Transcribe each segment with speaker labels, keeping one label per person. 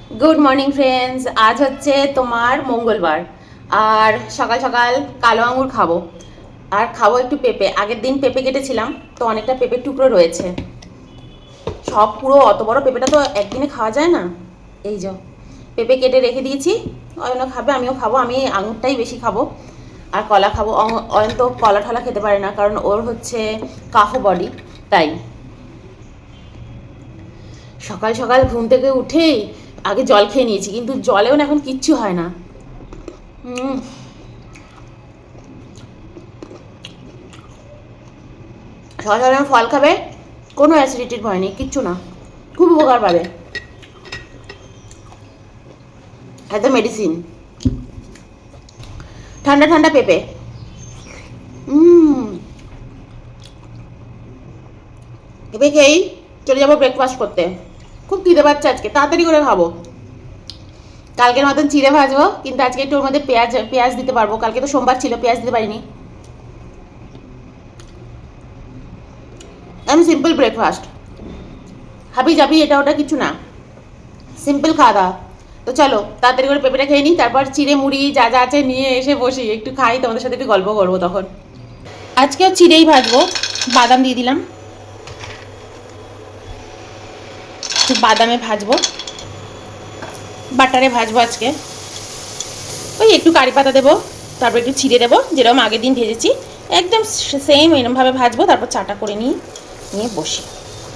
Speaker 1: Good morning friends. আজ হচ্ছে তোমার মঙ্গলবার, আর সকাল সকাল কালো আঙুর খাবো। আর খাবো একটু পেঁপে। আগের দিন পেঁপে কেটেছিলাম, তো অনেকটা পেঁপের টুকরো রয়েছে। সব পুরো অত বড় পেঁপেটা তো একদিনে খাওয়া যায় না। এই যে পেঁপে কেটে রেখে দিয়েছি, অয়নও খাবে, আমিও খাবো। আমি আঙুরটাই বেশি খাবো, আর কলা খাবো। অয়ন তো কলা ঠলা খেতে পারে না, কারণ ওর হচ্ছে কাফ বডি, তাই। সকাল সকাল ঘুম থেকে উঠেই আগে জল খেয়ে নিয়েছি, কিন্তু জলেও না এখন কিচ্ছু হয় না। হুম, সকাল সকাল এখন ফল খাবে, কোনো অ্যাসিডিটির ভয় নেই, কিচ্ছু না, খুব উপকার পাবে। একদম মেডিসিন। ঠান্ডা ঠান্ডা পেঁপে। হুম, পেঁপে খেয়েই চলে যাবো ব্রেকফাস্ট করতে। খুব খিদে পাচ্ছে আজকে, তাড়াতাড়ি করে খাবো। কালকের মতন চিড়ে ভাজবো, কিন্তু আজকে একটু ওর মধ্যে পেঁয়াজ পেঁয়াজ দিতে পারবো। কালকে তো সোমবার ছিল, পেঁয়াজ দিতে পারিনি। আমি সিম্পল ব্রেকফাস্ট, হাবি যাবি এটা ওটা কিছু না, সিম্পল খাওয়া দাওয়া। তো চলো তাড়াতাড়ি করে পেঁপেটা খেয়ে নিই, তারপর চিড়ে মুড়ি যা যা আছে নিয়ে এসে বসি, একটু খাই, তোমাদের সাথে একটু গল্প করবো তখন। আজকেও চিড়েই ভাজবো, বাদাম দিয়ে দিলাম, একটু বাদামে ভাজবো, বাটারে ভাজবো আজকে। ওই একটু কারি পাতা দেবো, তারপর একটু চিড়ে দেবো, যেরকম আগের দিন ভেজেছি একদম সেম এরকমভাবে ভাজবো, তারপর চাটা করে নিয়ে বসি।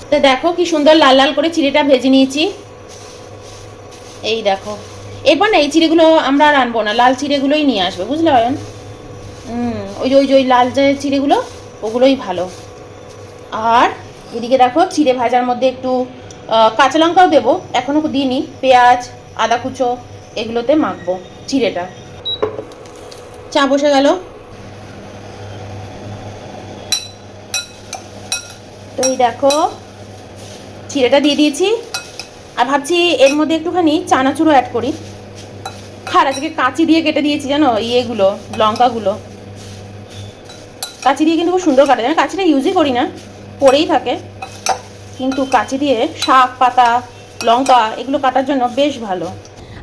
Speaker 1: তো দেখো কি সুন্দর লাল লাল করে চিড়েটা ভেজে নিয়েছি, এই দেখো। এরপর না এই চিড়েগুলো আমরা আর আনবো না, লাল চিড়েগুলোই নিয়ে আসবে, বুঝলে অয়ন? ওই লাল যে চিড়েগুলো, ওগুলোই ভালো। আর এদিকে দেখো চিড়ে ভাজার মধ্যে একটু কাঁচা লঙ্কাও দেবো, এখনও দিইনি, পেঁয়াজ আদা কুচো এগুলোতে মাখবো চিড়েটা। চা বসে গেল। তো এই দেখো চিড়েটা দিয়ে দিয়েছি, আর ভাবছি এর মধ্যে একটুখানি চানাচুরও অ্যাড করি। আর আজকে কাঁচি দিয়ে কেটে দিয়েছি, জানো, ইয়েগুলো লঙ্কাগুলো কাঁচি দিয়ে কিন্তু খুব সুন্দর কাটে, জানো, কাঁচিটা ইউজই করি না, পড়েই থাকে, কিন্তু কাঁচি দিয়ে শাক পাতা লঙ্কা এগুলো কাটার জন্য বেশ ভালো।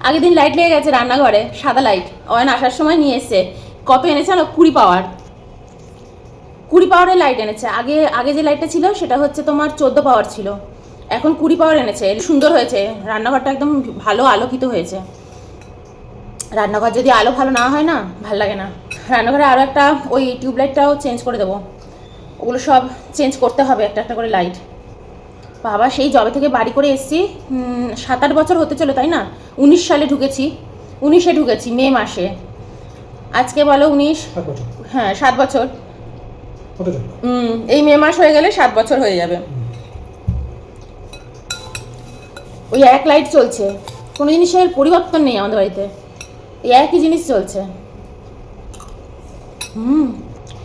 Speaker 1: আগের দিন লাইট লেগে গেছে রান্নাঘরে, সাদা লাইট, অয়ন আসার সময় নিয়ে এসছে। কত এনেছে জানো? 20 পাওয়ার, 20 পাওয়ারের লাইট এনেছে। আগে আগে যে লাইটটা ছিল সেটা হচ্ছে তোমার 14 পাওয়ার ছিল, এখন 20 পাওয়ার এনেছে। সুন্দর হয়েছে, রান্নাঘরটা একদম ভালো আলোকিত হয়েছে। রান্নাঘর যদি আলো ভালো না হয় না, ভাল লাগে না। রান্নাঘরে আরও একটা ওই টিউবলাইটটাও চেঞ্জ করে দেবো, ওগুলো সব চেঞ্জ করতে হবে, একটা একটা করে লাইট। বাবা সেই জবে থেকে বাড়ি করে এসেছি, 7-8 বছর হতে চলো, তাই না? 19 সালে ঢুকেছি, 19-এ ঢুকেছি মে মাসে, আজকে বলো 19, হ্যাঁ 7 বছর। এই মে মাস হয়ে গেলে 7 বছর হয়ে যাবে। ওই এক লাইট চলছে, কোনো জিনিসের পরিবর্তন নেই আমাদের বাড়িতে, এই একই জিনিস চলছে।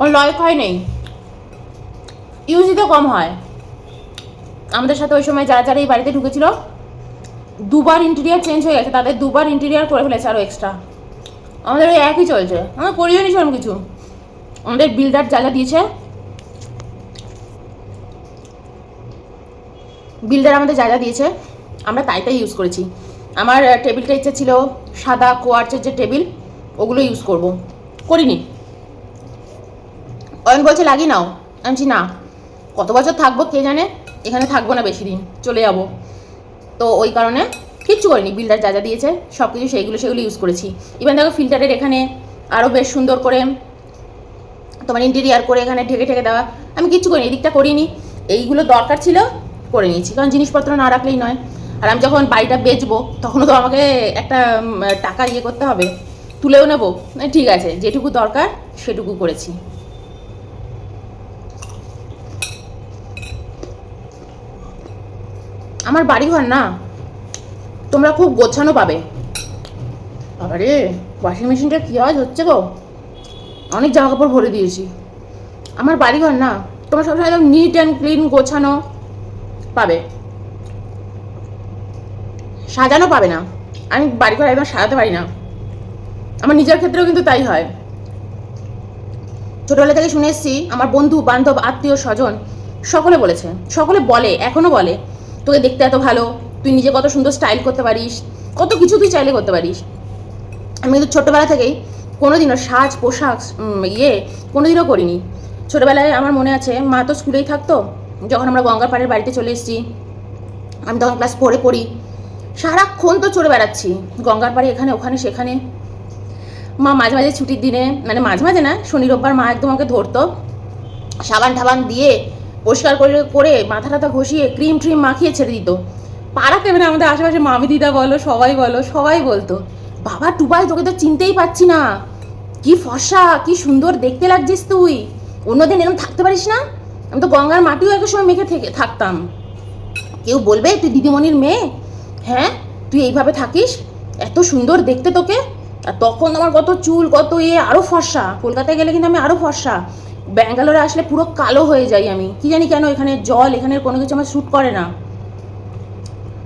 Speaker 1: ওর লয় ক্ষয় নেই, ইউজই তো কম হয়। আমাদের সাথে ওই সময় যারা যারা এই বাড়িতে ঢুকেছিল, 2বার ইন্টেরিয়ার চেঞ্জ হয়ে গেছে, তাদের 2বার ইন্টেরিয়ার করে ফেলেছে আরও এক্সট্রা। আমাদের ওই একই চলছে, আমার প্রয়োজনই সেরকম কিছু। আমাদের বিল্ডার যা যা দিয়েছে, বিল্ডার আমাদের যা যা দিয়েছে আমরা তাই তাই ইউজ করেছি। আমার টেবিলটা ইচ্ছে ছিল সাদা কোয়ার্চের যে টেবিল, ওগুলো ইউজ করব, করিনি। অয়ন বলছে লাগিয়ে নাও, আমি না, কত বছর থাকবো কে জানে, এখানে থাকবো না বেশি দিন, চলে যাব। তো ওই কারণে কিচ্ছু করিনি, বিল্ডার যা যা দিয়েছে সব কিছু সেগুলো ইউজ করেছি। ইভেন দেখো ফিল্টারের এখানে আরও বেশ সুন্দর করে তোমার ইন্টেরিয়ার করে এখানে ঢেকে ঢেকে দেওয়া, আমি কিচ্ছু করিনি, এদিকটা করিনি। এইগুলো দরকার ছিল করে নিয়েছি, কারণ জিনিসপত্র না রাখলেই নয়। আর আমি যখন বাড়িটা বেচবো তখনও তো আমাকে একটা টাকা ইয়ে করতে হবে, তুলেও নেবো, ঠিক আছে, যেটুকু দরকার সেটুকু করেছি। আমার বাড়িঘর না তোমরা খুব গোছানো পাবে। আরে ওয়াশিং মেশিনটা কী আওয়াজ হচ্ছে গো, অনেক জামা কাপড় ভরে দিয়েছি। আমার বাড়িঘর না তোমরা সবসময় একদম নিট অ্যান্ড ক্লিন গোছানো পাবে, সাজানো পাবে না। আমি বাড়িঘর একদম সাজাতে পারি না, আমার নিজের ক্ষেত্রেও কিন্তু তাই হয়। ছোটোবেলা থেকে শুনে এসেছি, আমার বন্ধু বান্ধব আত্মীয় স্বজন সকলে বলেছে, সকলে বলে, এখনও বলে, তোকে দেখতে এত ভালো, তুই নিজে কত সুন্দর স্টাইল করতে পারিস, কত কিছু তুই চাইলে করতে পারিস। আমি কিন্তু ছোটোবেলা থেকেই কোনোদিনও সাজ পোশাক কোনোদিনও করিনি। ছোটোবেলায় আমার মনে আছে মা তো স্কুলেই থাকতো, যখন আমরা গঙ্গার পাড়ের বাড়িতে চলে এসেছি, আমি তখন ক্লাস 4-এ পড়ি, সারাক্ষণ তো চড়ে বেড়াচ্ছি গঙ্গার পাড়ে, এখানে ওখানে সেখানে। মা মাঝে মাঝে ছুটির দিনে, মানে মাঝে মাঝে না, শনি রোববার মা একদম আমাকে ধরতো, সাবান ঠাবান দিয়ে পরিষ্কার করে করে মাথা টাথা ঘষিয়ে ক্রিম ট্রিম মাখিয়ে ছেড়ে দিত। পাড়াতে মানে আমাদের আশেপাশে মামি দিদা বলো, সবাই বলতো, বাবা টুবাই তোকে তো চিনতেই পারছি না, কি ফর্সা, কি সুন্দর দেখতে লাগছিস তুই, অন্যদিন এরকম থাকতে পারিস না। আমি তো গঙ্গার মাটিও এক সময় মেখে থাকতাম। কেউ বলবে তুই দিদিমণির মেয়ে, হ্যাঁ তুই এইভাবে থাকিস, এত সুন্দর দেখতে তোকে। আর তখন আমার কত চুল, কত আরও ফর্সা। কলকাতায় গেলে কিন্তু আমি আরও ফর্সা, ব্যাঙ্গালোরে আসলে পুরো কালো হয়ে যাই আমি, কি জানি কেন, এখানে জল, এখানের কোনো কিছু আমার শ্যুট করে না।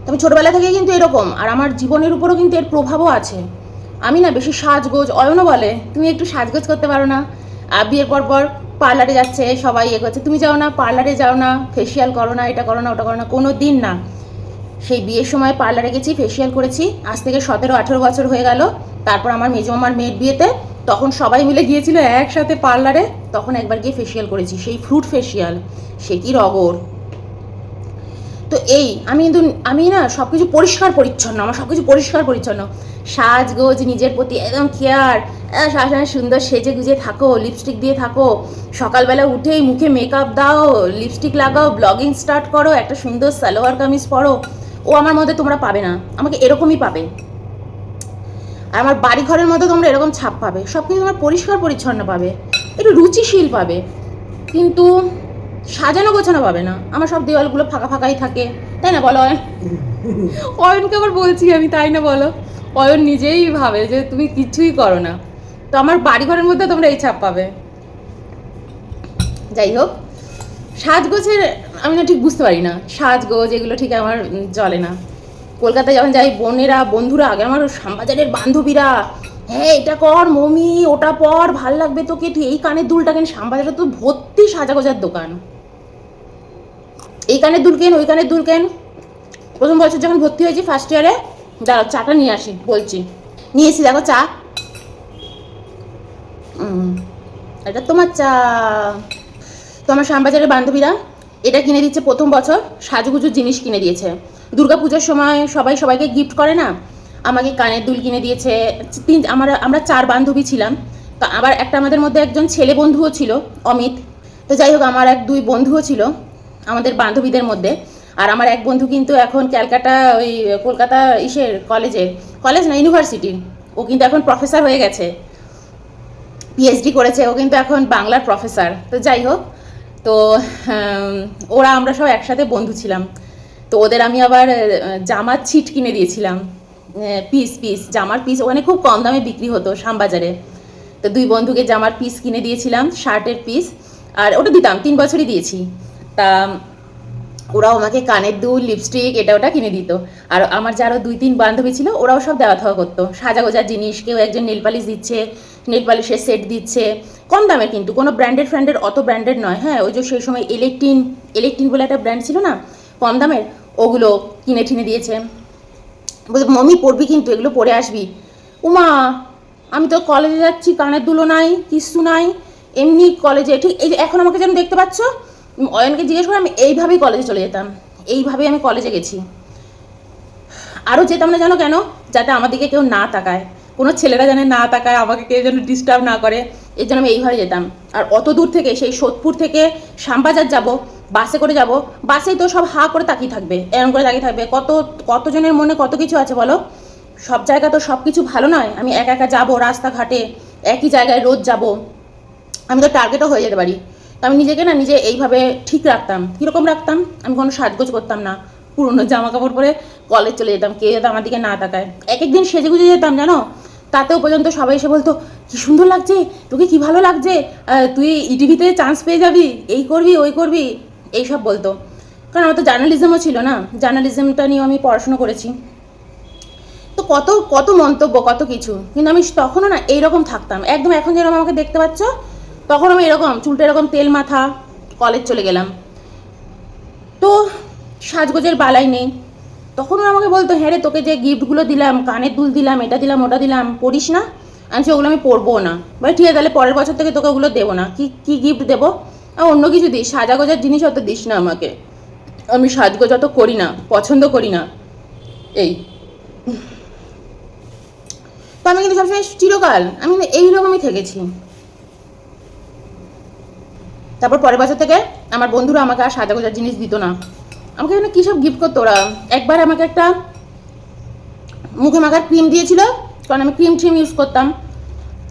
Speaker 1: আমি ছোটোবেলা থেকে কিন্তু এরকম, আর আমার জীবনের উপরও কিন্তু এর প্রভাবও আছে। আমি না বেশি সাজগোজ, অয়নও বলে তুমি একটু সাজগোজ করতে পারো না, আর বিয়ের পর পার্লারে যাচ্ছে সবাই করছে, তুমি যাও না পার্লারে, যাও না ফেসিয়াল করো না, এটা করো না ওটা করো না, কোনো দিন না। সেই বিয়ের সময় পার্লারে গেছি, ফেসিয়াল করেছি, আজ থেকে 17-18 বছর হয়ে গেল। তারপর আমার মেজো মামার মেয়ের বিয়েতে, তখন সবাই মিলে গিয়েছিল একসাথে পার্লারে, তখন একবার গিয়ে ফেসিয়াল করেছি, সেই ফ্রুট ফেসিয়াল, সে কি রগর। তো আমি না সব কিছু পরিষ্কার পরিচ্ছন্ন, আমার সব কিছু পরিষ্কার পরিচ্ছন্ন, সাজগোজ নিজের প্রতি একদম কেয়ার, সবসময় সুন্দর সেজে গুজে থাকো, লিপস্টিক দিয়ে থাকো, সকালবেলা উঠেই মুখে মেকআপ দাও, লিপস্টিক লাগাও, ব্লগিং স্টার্ট করো, একটা সুন্দর সালোয়ার কামিজ পরো। ও আমার মধ্যে তোমরা পাবে না, আমাকে এরকমই পাবে। আর আমার বাড়ি ঘরের মধ্যে তোমরা এরকম ছাপ পাবে, সব কিছু তোমরা পরিষ্কার পরিচ্ছন্ন পাবে, একটু রুচিশীল পাবে, কিন্তু সাজানো গোছানো পাবে না। আমার সব দেওয়ালগুলো ফাঁকা ফাঁকাই থাকে, তাই না বলো? অয়নকে আবার বলছি আমি, তাই না বলো? অয়ন নিজেই ভাবে যে তুমি কিছুই করো না। তো আমার বাড়িঘরের মধ্যে তোমরা এই ছাপ পাবে। যাই হোক, সাজগোজের আমি না ঠিক বুঝতে পারি না, সাজগোজ এগুলো ঠিক আমার চলে না। কলকাতায় যখন যাই, বন্ধুরা আগে আমার শ্যামবাজারের বান্ধবীরা, হ্যাঁ এটা কর মমি, ওটা পর, ভাল লাগবে তোকে, তুই এই কানের দুলটা কেন, শ্যামবাজারে তো ভর্তি সাজাগোজার দোকান, এই কানের দুল কেন, ওই কানের দুল কেন। প্রথম বছর যখন ভর্তি হয়েছি ফার্স্ট ইয়ারে, দাঁড়াও চাটা নিয়ে আসি, বলছি, নিয়ে এসি, দেখো চা, এটা তোমার চা। তো আমার শ্যামবাজারের বান্ধবীরা এটা কিনে দিচ্ছে, প্রথম বছর সাজুগুজুর জিনিস কিনে দিয়েছে। দুর্গাপুজোর সময় সবাই সবাইকে গিফট করে না, আমাকে কানের দুল কিনে দিয়েছে। আমরা 4 বান্ধবী ছিলাম, তো আবার একটা আমাদের মধ্যে একজন ছেলে বন্ধুও ছিল, অমিত। তো যাই হোক, আমার 2 বন্ধুও ছিল আমাদের বান্ধবীদের মধ্যে। আর আমার এক বন্ধু কিন্তু এখন ক্যালকাটা, ওই কলকাতা কলেজ না ইউনিভার্সিটির, ও কিন্তু এখন প্রফেসর হয়ে গেছে, পিএইচডি করেছে, ও কিন্তু এখন বাংলার প্রফেসর। তো যাই হোক, তো আমরা সব একসাথে বন্ধু ছিলাম। তো ওদের আমি আবার জামার ছিট কিনে দিয়েছিলাম, পিস জামার পিস, ওখানে খুব কম দামে বিক্রি হতো শ্যামবাজারে। তো 2 বন্ধুকে জামার পিস কিনে দিয়েছিলাম, শার্টের পিস, আর ওটা দিতাম, 3 বছরই দিয়েছি। তা ওরাও আমাকে কানের দুল, লিপস্টিক, এটা ওটা কিনে দিত। আর আমার যারা 2-3 বান্ধবী ছিল, ওরাও সব দেওয়া থাওয়া করতো, সাজাগোজার জিনিস, কেউ একজন নেল পালিশ দিচ্ছে, নেল পালিশের সেট দিচ্ছে, কম দামের, কিন্তু কোনো ব্র্যান্ডেড অত ব্র্যান্ডেড নয়, হ্যাঁ ওই যে সেই সময় ইলেকট্রিন বলে একটা ব্র্যান্ড ছিল না, কম দামের, ওগুলো কিনে ঠিনে দিয়েছে। বলতে মম্মি পরবি কিন্তু, এগুলো পরে আসবি। উমা আমি তো কলেজে যাচ্ছি, কানের দুলো নাই, কিচ্ছু নাই, এমনি কলেজে, ঠিক এই যে এখন আমাকে যেন দেখতে পাচ্ছ, অয়নকে জিজ্ঞেস করে, আমি এইভাবেই কলেজে চলে যেতাম, এইভাবেই আমি কলেজে গেছি। আরও যেতাম না জানো কেন? যাতে আমার দিকে কেউ না তাকায়, কোনো ছেলেরা যেন না তাকায়, আমাকে কেউ যেন ডিস্টার্ব না করে, এর জন্য আমি এইভাবে যেতাম। আর অত দূর থেকে, সেই সোদপুর থেকে শ্যামবাজার যাব, বাসে করে যাব, বাসেই তো সব হা করে তাকিয়ে থাকবে, এরকম করে তাকিয়ে থাকবে, কতজনের মনে কত কিছু আছে বলো। সব জায়গা তো সব কিছু ভালো নয়, আমি একা একা যাবো রাস্তাঘাটে, একই জায়গায় রোজ যাব, আমি তো টার্গেটও হয়ে যেতে পারি। তো আমি নিজেকে না নিজে এইভাবে ঠিক রাখতাম। কীরকম রাখতাম? আমি কোনো সাজগোজ করতাম না, পুরনো জামা কাপড় পরে কলেজ চলে যেতাম, কেউ যাতে আমার দিকে না তাকায়। এক একদিন সেজে গুজে যেতাম জানো, তাতেও পর্যন্ত সবাই এসে বলতো, কি সুন্দর লাগছে তোকে, কি ভালো লাগছে, তুই ইটিভিতে চান্স পেয়ে যাবি, এই করবি ওই করবি, এইসব বলতো। কারণ আমার তো জার্নালিজমও ছিল না, জার্নালিজমটা নিয়েও আমি পড়াশুনো করেছি। তো কত কত মন্তব্য, কত কিছু, কিন্তু আমি তখনও না এইরকম থাকতাম একদম, এখন যেরকম আমাকে দেখতে পাচ্ছ, তখন আমি এরকম চুলটা এরকম তেল মাথা, কলেজ চলে গেলাম। তো সাজগোজের বালাই নেই, তখন ওরা আমাকে বলতো, হ্যাঁ রে, তোকে যে গিফটগুলো দিলাম, কানের দুল দিলাম, এটা দিলাম, ওটা দিলাম, পড়িস না। আমি ওগুলো আমি পরবো না। ভাই ঠিক আছে, তাহলে পরের বছর থেকে তোকে ওগুলো দেবো না। কি গিফট দেবো? অন্য কিছু দিস, সাজাগোজার জিনিস অত দিস না আমাকে। আমি সাজগোজ অত করি না, পছন্দ করি না। এই তো আমি কিন্তু সবসময় চিরকাল আমি এইরকমই থেকেছি। তারপর পরের বছর থেকে আমার বন্ধুরা আমাকে আর সাজাগোজার জিনিস দিত না। আমাকে এখানে কী সব গিফট করতো ওরা। একবার আমাকে একটা মুখে মাখার ক্রিম দিয়েছিল, কারণ আমি ক্রিম ইউজ করতাম।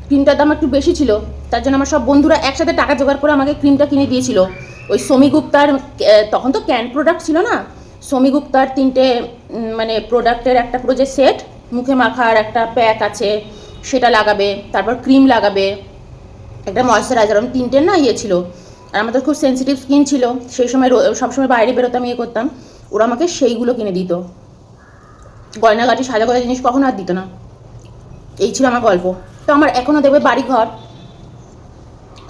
Speaker 1: ক্রিমটার দাম একটু বেশি ছিল, তার জন্য আমার সব বন্ধুরা একসাথে টাকা জোগাড় করে আমাকে ক্রিমটা কিনে দিয়েছিল। ওই সোমি গুপ্তার, তখন তো ক্যান প্রোডাক্ট ছিল না, সোমি গুপ্তার 3টে মানে প্রোডাক্টের একটা পুরো যে সেট, মুখে মাখার একটা প্যাক আছে সেটা লাগাবে, তারপর ক্রিম লাগাবে, একটা ময়শ্চারাইজার, 3টের না ইয়ে ছিল। আর আমাদের খুব সেন্সিটিভ স্কিন ছিল সেই সময়, সবসময় বাইরে বেরোতাম, ইয়ে করতাম। ওরা আমাকে সেইগুলো কিনে দিত। গয়নাগাটি সাজাগোজা জিনিস কখনো আর দিত না। এই ছিল আমার গল্প। তো আমার এখনও দেখবে বাড়ি ঘর,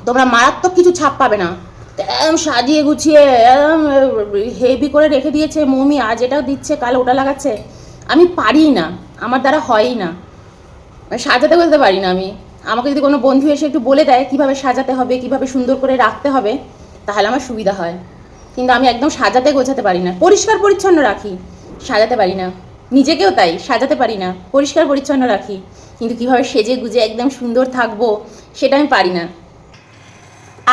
Speaker 1: তোমরা মারাত্মক কিছু ছাপ পাবে না, একদম সাজিয়ে গুছিয়ে একদম হেভি করে রেখে দিয়েছে মৌমি, আজ এটা দিচ্ছে কাল ওটা লাগাচ্ছে। আমি পারি না, আমার দ্বারা হয়ই না, সাজাতে বলতে পারি না আমি। আমাকে যদি কোনো বন্ধু এসে একটু বলে দেয় কীভাবে সাজাতে হবে, কীভাবে সুন্দর করে রাখতে হবে, তাহলে আমার সুবিধা হয়। কিন্তু আমি একদম সাজাতে গোছাতে পারি না। পরিষ্কার পরিচ্ছন্ন রাখি, সাজাতে পারি না। নিজেকেও তাই, সাজাতে পারি না, পরিষ্কার পরিচ্ছন্ন রাখি, কিন্তু কীভাবে সেজে গুজে একদম সুন্দর থাকবো সেটা আমি পারি না।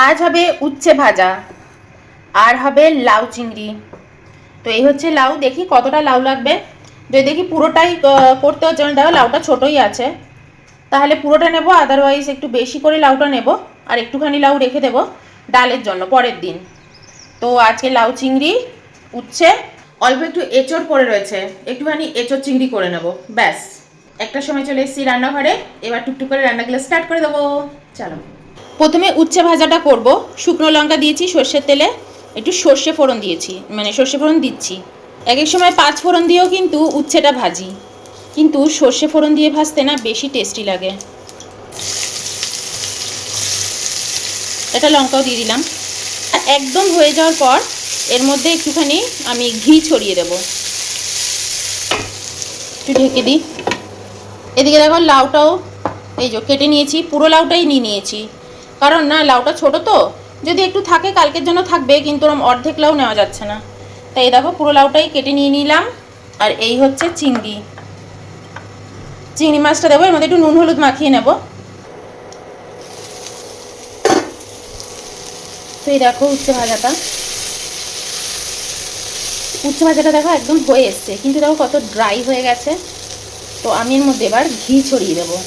Speaker 1: আজ হবে উচ্ছে ভাজা, আর হবে লাউ চিংড়ি। তো এই হচ্ছে লাউ, দেখি কতটা লাউ লাগবে। যদি দেখি পুরোটাই করতে হচ্ছে, দেখো লাউটা ছোটোই আছে, তাহলে পুরোটা নেব, আদারওয়াইজ একটু বেশি করে লাউটা নেব, আর একটুখানি লাউ রেখে দেবো ডালের জন্য পরের দিন। তো আজকে লাউ চিংড়ি, উচ্ছে, অল্প একটু এঁচড় পড়ে রয়েছে, একটুখানি এঁচড় চিংড়ি করে নেব, ব্যাস। একটা সময় চলে এসেছি রান্নাঘরে, এবার টুকটুক করে রান্নাগুলো স্টার্ট করে দেবো। চলো, প্রথমে উচ্ছে ভাজাটা করব। শুকনো লঙ্কা দিয়েছি সর্ষের তেলে, একটু সর্ষে ফোড়ন দিয়েছি, মানে সর্ষে ফোড়ন দিচ্ছি। এক এক সময় 5 ফোড়ন দিয়েও কিন্তু উচ্ছেটা ভাজি, কিন্তু সর্ষে ফোড়ন দিয়ে ভাজতে না বেশি টেস্টি লাগে। এটা লঙ্কাও দিয়ে দিলাম। আর একদম হয়ে যাওয়ার পর এর মধ্যে একটুখানি আমি ঘি ছড়িয়ে দেব, একটু ঢেকে দিই। এদিকে দেখো লাউটাও এই যে কেটে নিয়েছি, পুরো লাউটাই নিয়েছি, কারণ না লাউটা ছোট তো, যদি একটু থাকে কালকের জন্য থাকবে, কিন্তু অর্ধেক লাউ নেওয়া যাচ্ছে না, তাই দেখো পুরো লাউটাই কেটে নিয়ে নিলাম। আর এই হচ্ছে চিংড়ি, চিংড়ি মাছটা দেবো, এর মধ্যে একটু নুন হলুদ মাখিয়ে নেব। তো এই দেখো উচ্ছে ভাজাটা দেখো একদম হয়ে এসছে, কিন্তু দেখো কত ড্রাই হয়ে গেছে। তো আমি এর মধ্যে এবার ঘি ছড়িয়ে দেবো।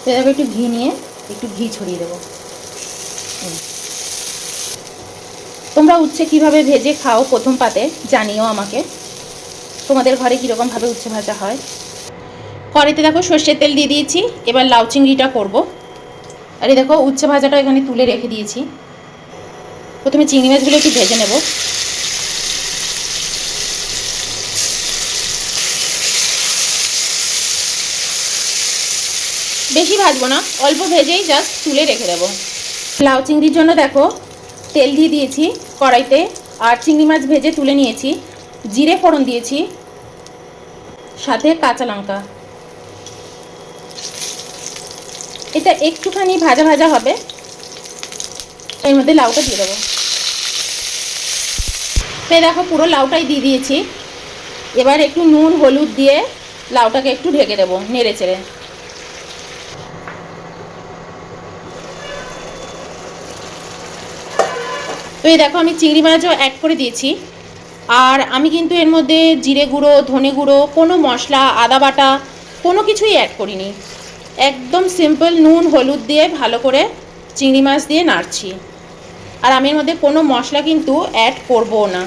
Speaker 1: তো দেখো একটু ঘি নিয়ে একটু ঘি ছড়িয়ে দেবো। তোমরা উচ্ছে কীভাবে ভেজে খাও প্রথম পাতে জানিও আমাকে, তোমাদের ঘরে কীরকমভাবে উচ্ছে ভাজা হয়। কড়াইতে দেখো সর্ষের তেল দিয়ে দিয়েছি, এবার লাউ চিংড়িটা করব। আর এই দেখো উচ্ছে ভাজাটা এখানে তুলে রেখে দিয়েছি। প্রথমে চিংড়ি মাছগুলো একটু ভেজে নেব। বেশি ভাজবো না, অল্প ভেজেই জাস্ট তুলে রেখে দেবো। লাউ চিংড়ির জন্য দেখো তেল দিয়ে দিয়েছি কড়াইতে, আর চিংড়ি মাছ ভেজে তুলে নিয়েছি, জিরে ফোড়ন দিয়েছি, সাথে কাঁচা লঙ্কা। এটা একটুখানি ভাজা ভাজা হবে, এর মধ্যে লাউটা দিয়ে দেবো। তো দেখো পুরো লাউটাই দিয়ে দিয়েছি। এবার একটু নুন হলুদ দিয়ে লাউটাকে একটু ঢেকে দেবো নেড়ে চেড়ে। তো এই দেখো আমি চিংড়ি মাছও অ্যাড করে দিয়েছি। আর আমি কিন্তু এর মধ্যে জিরে গুঁড়ো, ধনে গুঁড়ো, কোনো মশলা, আদা বাটা কোনো কিছুই অ্যাড করিনি। একদম সিম্পল নুন হলুদ দিয়ে ভালো করে চিংড়ি মাছ দিয়ে নাড়ছি। আর আমি এর মধ্যে কোনো মশলা কিন্তু অ্যাড করবো না।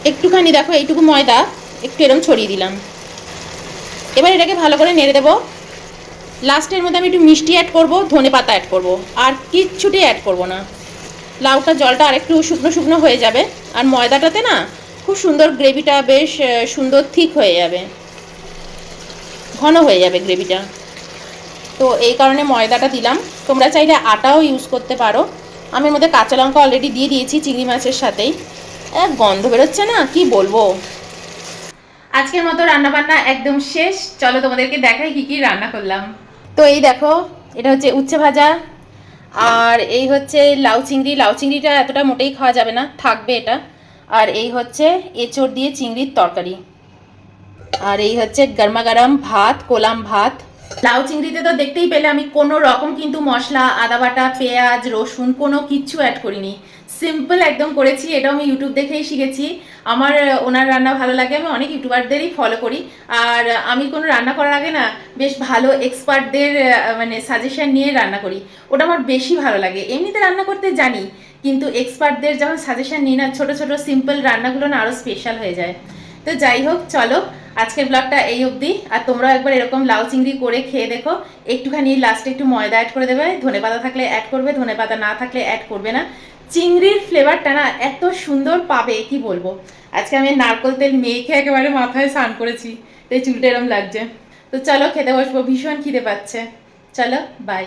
Speaker 1: একটুখানি দেখো এইটুকু ময়দা একটু এরম ছড়িয়ে দিলাম। এবার এটাকে ভালো করে নেড়ে দেবো। লাস্টের মধ্যে আমি একটু মিষ্টি অ্যাড করবো, ধনে পাতা অ্যাড করবো, আর কিচ্ছুটি অ্যাড করবো না। লাউটা জলটা আরেকটু শুকনো শুকনো হয়ে যাবে, আর ময়দাটাতে না খুব সুন্দর গ্রেভিটা বেশ সুন্দর থিক হয়ে যাবে, ঘন হয়ে যাবে গ্রেভিটা। তো এই কারণে ময়দাটা দিলাম, তোমরা চাইলে আটাও ইউজ করতে পারো। আমি এর মধ্যে কাঁচা লঙ্কা অলরেডি দিয়ে দিয়েছি চিংড়ি মাছের সাথেই। গন্ধ বেরোচ্ছে না, কি বলবো, আজকের মতো রান্না বান্না একদম শেষ। চলো তোমাদেরকে দেখাই কি কি রান্না করলাম। তো এই দেখো, এটা হচ্ছে উচ্ছে ভাজা, আর এই হচ্ছে লাউ চিংড়ি। লাউ চিংড়িটা এতটা মোটেই খাওয়া যাবে না, থাকবে এটা। আর এই হচ্ছে এঁচড় দিয়ে চিংড়ির তরকারি। আর এই হচ্ছে গরমা গরম ভাত, কোলাম ভাত। লাউ চিংড়িতে তো দেখতেই পেলে আমি কোনো রকম কিন্তু মশলা, আদা বাটা, পেঁয়াজ, রসুন কোনো কিচ্ছু অ্যাড করিনি। সিম্পল একদম করেছি। এটাও আমি ইউটিউব দেখেই শিখেছি। আমার ওনার রান্না ভালো লাগে, আমি অনেক ইউটিউবারদেরই ফলো করি। আর আমি কোনো রান্না করার আগে না বেশ ভালো এক্সপার্টদের মানে সাজেশন নিয়ে রান্না করি। ওটা আমার বেশি ভালো লাগে। এমনিতে রান্না করতে জানি, কিন্তু এক্সপার্টদের যখন সাজেশন নিই না, ছোটো ছোটো সিম্পল রান্নাগুলো না আরও স্পেশাল হয়ে যায়। তো যাই হোক, চলো আজকের ব্লগটা এই অবধি। আর তোমরাও একবার এরকম লাউ চিংড়ি করে খেয়ে দেখো। একটুখানি লাস্টে একটু ময়দা অ্যাড করে দেবে, ধনেপাতা থাকলে অ্যাড করবে, ধনেপাতা না থাকলে অ্যাড করবে না। চিংড়ির ফ্লেভারটা না এত সুন্দর পাবে কি বলবো। আজকে আমি নারকেল তেল মেখে একেবারে মাথায় স্নান করেছি, তাই চুলটা এরম লাগছে। তো চলো খেতে বসবো, ভীষণ খিদে পাচ্ছে। চলো বাই।